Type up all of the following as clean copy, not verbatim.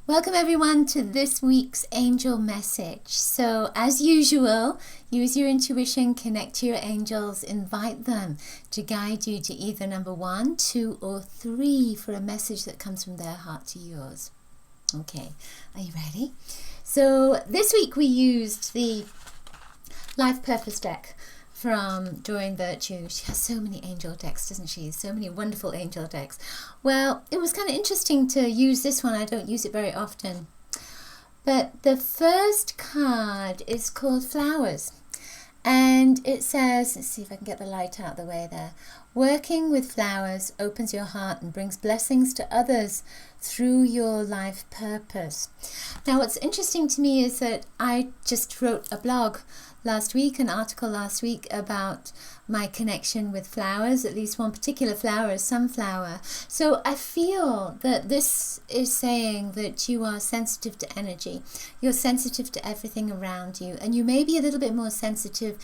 Welcome everyone to this week's angel message. So as usual, use your intuition, connect to your angels, invite them to guide you to either number 1, 2 or 3 for a message that comes from their heart to yours. Okay, are you ready? So this week we used the Life Purpose deck from Doreen Virtue. She has so many angel decks, doesn't she? So many wonderful angel decks. Well, it was kind of interesting to use this one. I don't use it very often. But the first card is called Flowers. And it says, let's see if I can get the light out of the way there. Working with flowers opens your heart and brings blessings to others through your life purpose. Now, what's interesting to me is that I just wrote a blog last week, an article last week about my connection with flowers. At least one particular flower is sunflower. So I feel that this is saying that you are sensitive to energy. You're sensitive to everything around you, and you may be a little bit more sensitive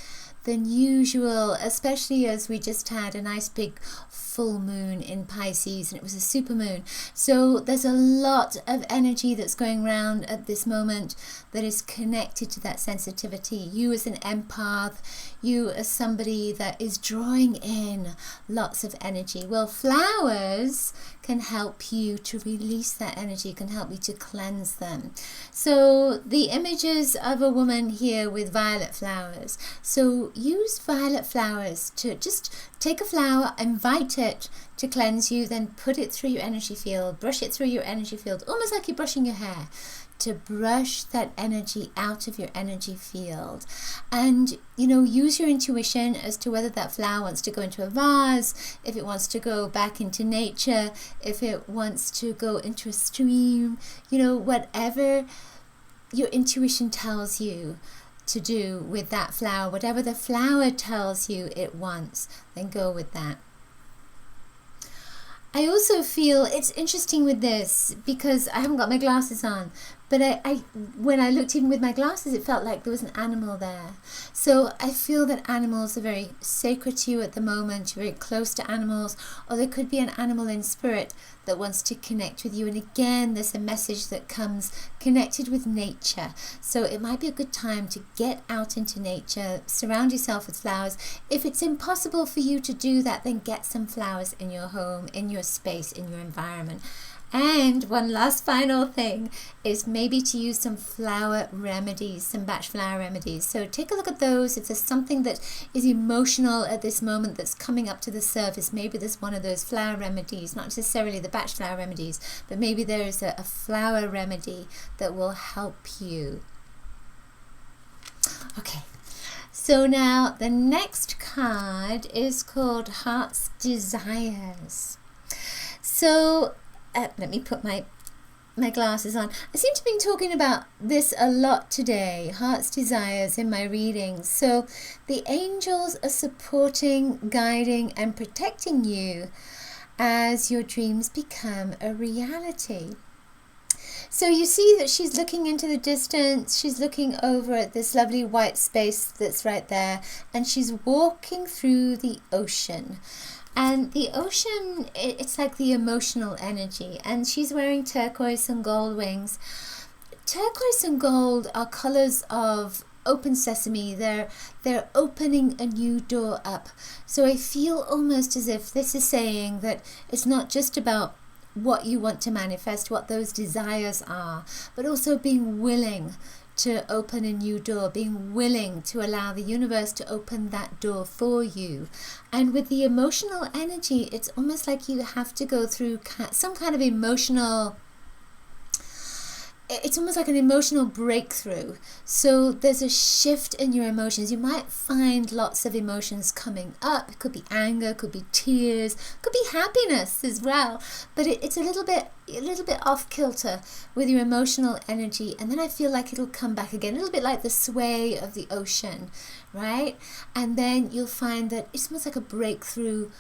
than usual, especially as we just had a nice big full moon in Pisces, and it was a super moon. So there's a lot of energy that's going around at this moment that is connected to that sensitivity. You as an empath, you as somebody that is drawing in lots of energy. Well, flowers can help you to release that energy, can help you to cleanse them. So the images of a woman here with violet flowers. So use violet flowers to just take a flower, invite it to cleanse you, then put it through your energy field, brush it through your energy field, almost like you're brushing your hair, to brush that energy out of your energy field. And, use your intuition as to whether that flower wants to go into a vase, if it wants to go back into nature, if it wants to go into a stream, whatever your intuition tells you to do with that flower, whatever the flower tells you it wants, then go with that. I also feel it's interesting with this because I haven't got my glasses on, but I when I looked in with my glasses, it felt like there was an animal there. So I feel that animals are very sacred to you at the moment. You're very close to animals, or there could be an animal in spirit that wants to connect with you. And again, there's a message that comes connected with nature. So it might be a good time to get out into nature, surround yourself with flowers. If it's impossible for you to do that, then get some flowers in your home, in your space, in your environment. And one last final thing is maybe to use some flower remedies, some batch flower remedies. So take a look at those. If there's something that is emotional at this moment that's coming up to the surface, maybe there's one of those flower remedies, not necessarily the batch flower remedies, but maybe there is a flower remedy that will help you. Okay, so now the next card is called Heart's Desires. So let me put my glasses on. I seem to be talking about this a lot today, Heart's Desires, in my readings. So the angels are supporting, guiding and protecting you as your dreams become a reality. So you see that she's looking into the distance, she's looking over at this lovely white space that's right there, and she's walking through the ocean. And the ocean, it's like the emotional energy. And she's wearing turquoise and gold wings. Turquoise and gold are colors of open sesame. They're opening a new door up. So I feel almost as if this is saying that it's not just about what you want to manifest, what those desires are, but also being willing to open a new door, being willing to allow the universe to open that door for you. And with the emotional energy, it's almost like you have to go through some kind of emotional, it's almost like an emotional breakthrough. So there's a shift in your emotions. You might find lots of emotions coming up. It could be anger, could be tears, could be happiness as well. But it's a little bit off kilter with your emotional energy. And then I feel like it'll come back again, a little bit like the sway of the ocean, right? And then you'll find that it's almost like a breakthrough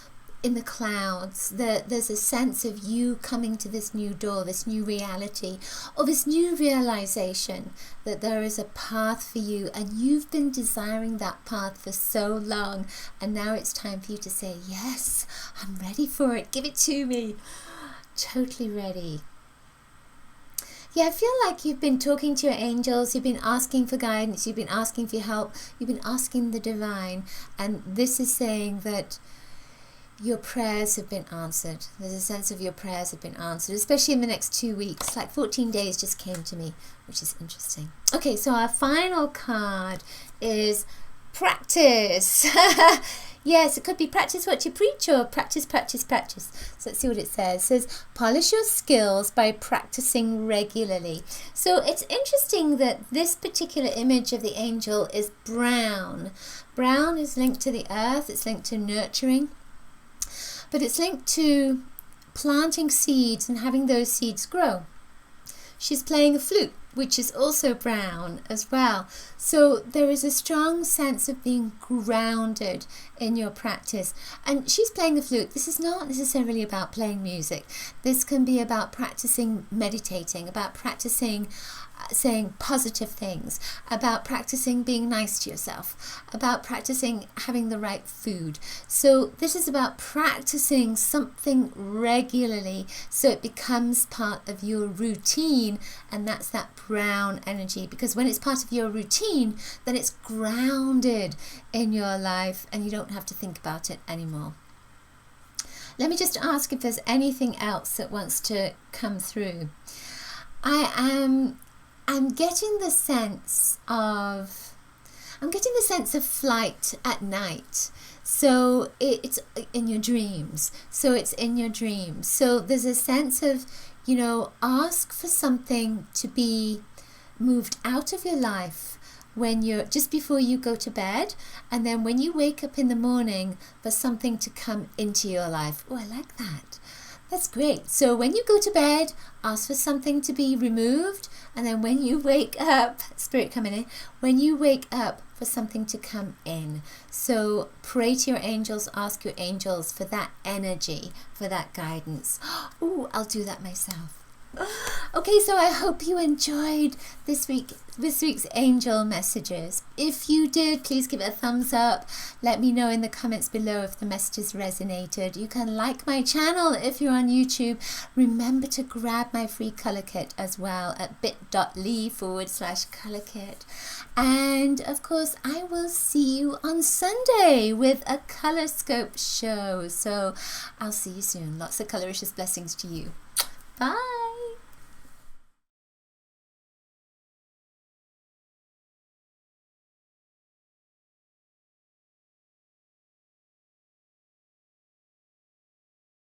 in the clouds. There's a sense of you coming to this new door, this new reality, or this new realization that there is a path for you, and you've been desiring that path for so long, and now it's time for you to say, yes, I'm ready for it, give it to me. Totally ready. Yeah, I feel like you've been talking to your angels, you've been asking for guidance, you've been asking for help, you've been asking the divine, and this is saying that your prayers have been answered. There's a sense of your prayers have been answered, especially in the next 2 weeks. Like 14 days just came to me, which is interesting. Okay, so our final card is practice. Yes, it could be practice what you preach or practice, practice, practice. So let's see what it says. It says, polish your skills by practicing regularly. So it's interesting that this particular image of the angel is brown. Brown is linked to the earth, it's linked to nurturing, but it's linked to planting seeds and having those seeds grow. She's playing a flute, which is also brown as well. So there is a strong sense of being grounded in your practice. And she's playing the flute. This is not necessarily about playing music. This can be about practicing meditating, about practicing saying positive things, about practicing being nice to yourself, about practicing having the right food. So this is about practicing something regularly so it becomes part of your routine, and that's that brown energy, because when it's part of your routine, then it's grounded in your life and you don't have to think about it anymore. Let me just ask if there's anything else that wants to come through. I'm getting the sense of flight at night. So it's in your dreams. So there's a sense of, ask for something to be moved out of your life when you're just before you go to bed, and then when you wake up in the morning, for something to come into your life. Oh, I like that. That's great. So when you go to bed, ask for something to be removed, and then when you wake up, spirit coming in, when you wake up, for something to come in. So pray to your angels, ask your angels for that energy, for that guidance. Oh, I'll do that myself. Okay, so I hope you enjoyed this week's angel messages. If you did, please give it a thumbs up. Let me know in the comments below if the messages resonated. You can like my channel if you're on YouTube. Remember to grab my free color kit as well at bit.ly/color kit. And of course, I will see you on Sunday with a Colorscope show. So I'll see you soon. Lots of coloricious blessings to you. Bye.